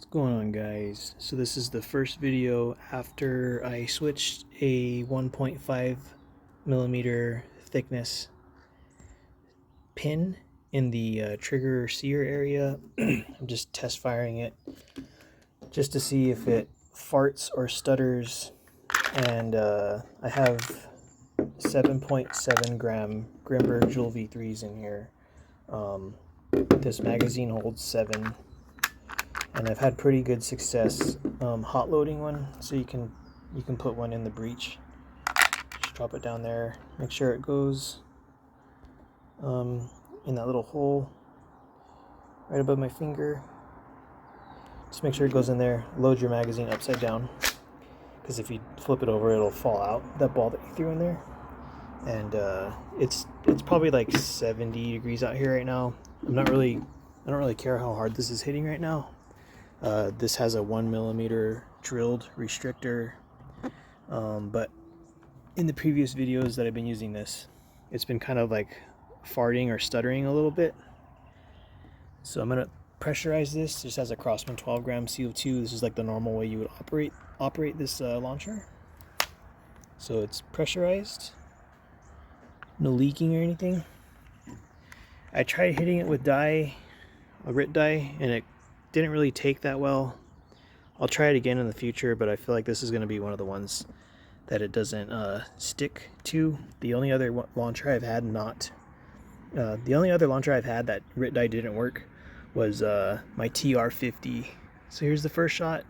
What's going on, guys? So this is the first video after I switched a 1.5 millimeter thickness pin in the trigger sear area. I'm just test firing it just to see if it farts or stutters, and I have 7.7 gram Grimburg Joules V3s in here. This magazine holds 7, and I've had pretty good success hot loading one. So you can put one in the breech. Just drop it down there. Make sure it goes in that little hole right above my finger. Just make sure it goes in there. Load your magazine upside down, because if you flip it over, it'll fall out, that ball that you threw in there. And it's probably like 70 degrees out here right now. I don't really care how hard this is hitting right now. This has a 1 millimeter drilled restrictor, but in the previous videos that I've been using this, it's been kind of like farting or stuttering a little bit. So I'm gonna pressurize this. This has a Crossman 12 gram CO2. This is like the normal way you would operate this launcher. So it's pressurized, no leaking or anything. I tried hitting it with a RIT die, and it didn't really take that well. I'll try it again in the future, but I feel like this is going to be one of the ones that it doesn't stick to. The only other launcher I've had that RIT die didn't work was my TR50. So here's the first shot.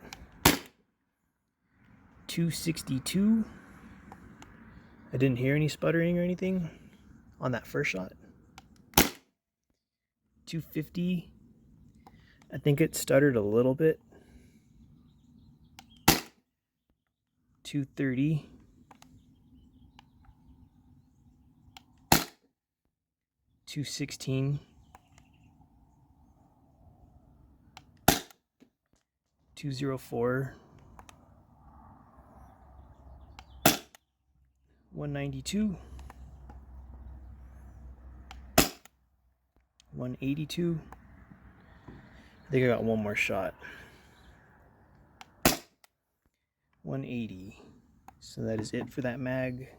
262. I didn't hear any sputtering or anything on that first shot. 250. I think it stuttered a little bit. 230. 216. 204. 192. 182. I think I got one more shot. 180. So that is it for that mag.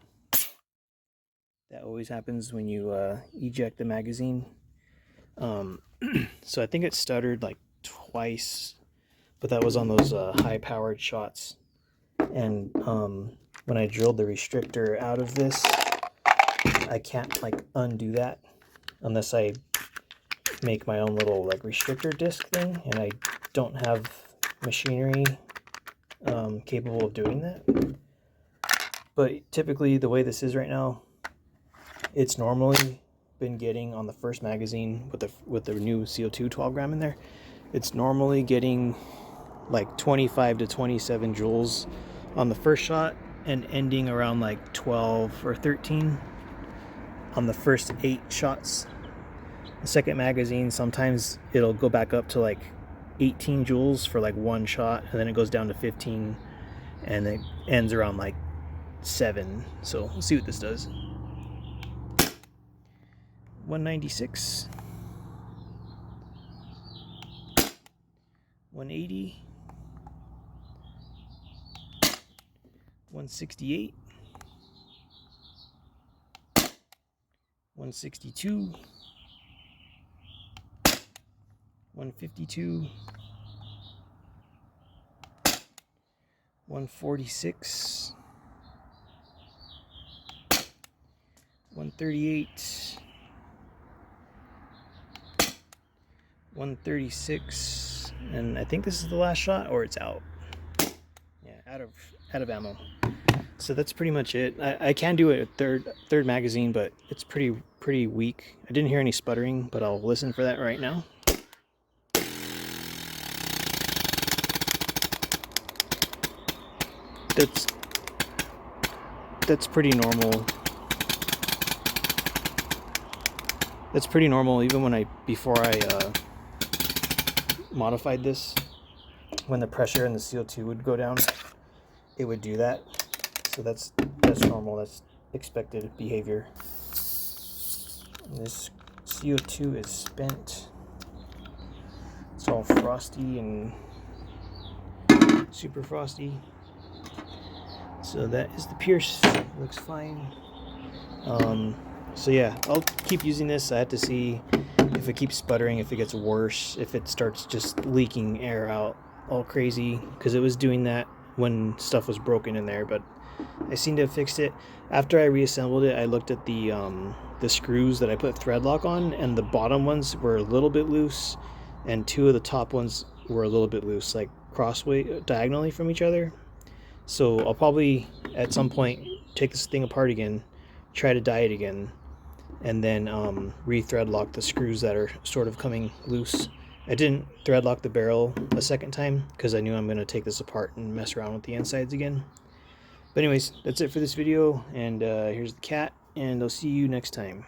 That always happens when you eject the magazine. So I think it stuttered like twice, but that was on those high-powered shots. And when I drilled the restrictor out of this, I can't like undo that unless I make my own little like restrictor disc thing, and I don't have machinery capable of doing that. But typically the way this is right now, it's normally been getting on the first magazine with the new CO2 12 gram in there, it's normally getting like 25 to 27 joules on the first shot and ending around like 12 or 13 on the first 8 shots. The second magazine, sometimes it'll go back up to like 18 joules for like one shot, and then it goes down to 15, and it ends around like 7. So we'll see what this does. 196. 180. 168. 162. 152, 146, 138, 136, and I think this is the last shot, or it's out. Yeah, out of ammo. So that's pretty much it. I can do a third magazine, but it's pretty weak. I didn't hear any sputtering, but I'll listen for that right now. That's pretty normal. That's pretty normal even before I modified this. When the pressure and the CO2 would go down, it would do that. So that's normal. That's expected behavior. And this CO2 is spent. It's all frosty and super frosty. So that is the Pierce. Looks fine. So yeah, I'll keep using this. I have to see if it keeps sputtering, if it gets worse, if it starts just leaking air out all crazy, because it was doing that when stuff was broken in there, but I seem to have fixed it. After I reassembled it, I looked at the screws that I put thread lock on, and the bottom ones were a little bit loose, and 2 of the top ones were a little bit loose, like diagonally from each other. So I'll probably at some point take this thing apart again, try to die it again, and then re-thread lock the screws that are sort of coming loose. I didn't thread lock the barrel a second time because I knew I'm going to take this apart and mess around with the insides again. But anyways, that's it for this video, and here's the cat, and I'll see you next time.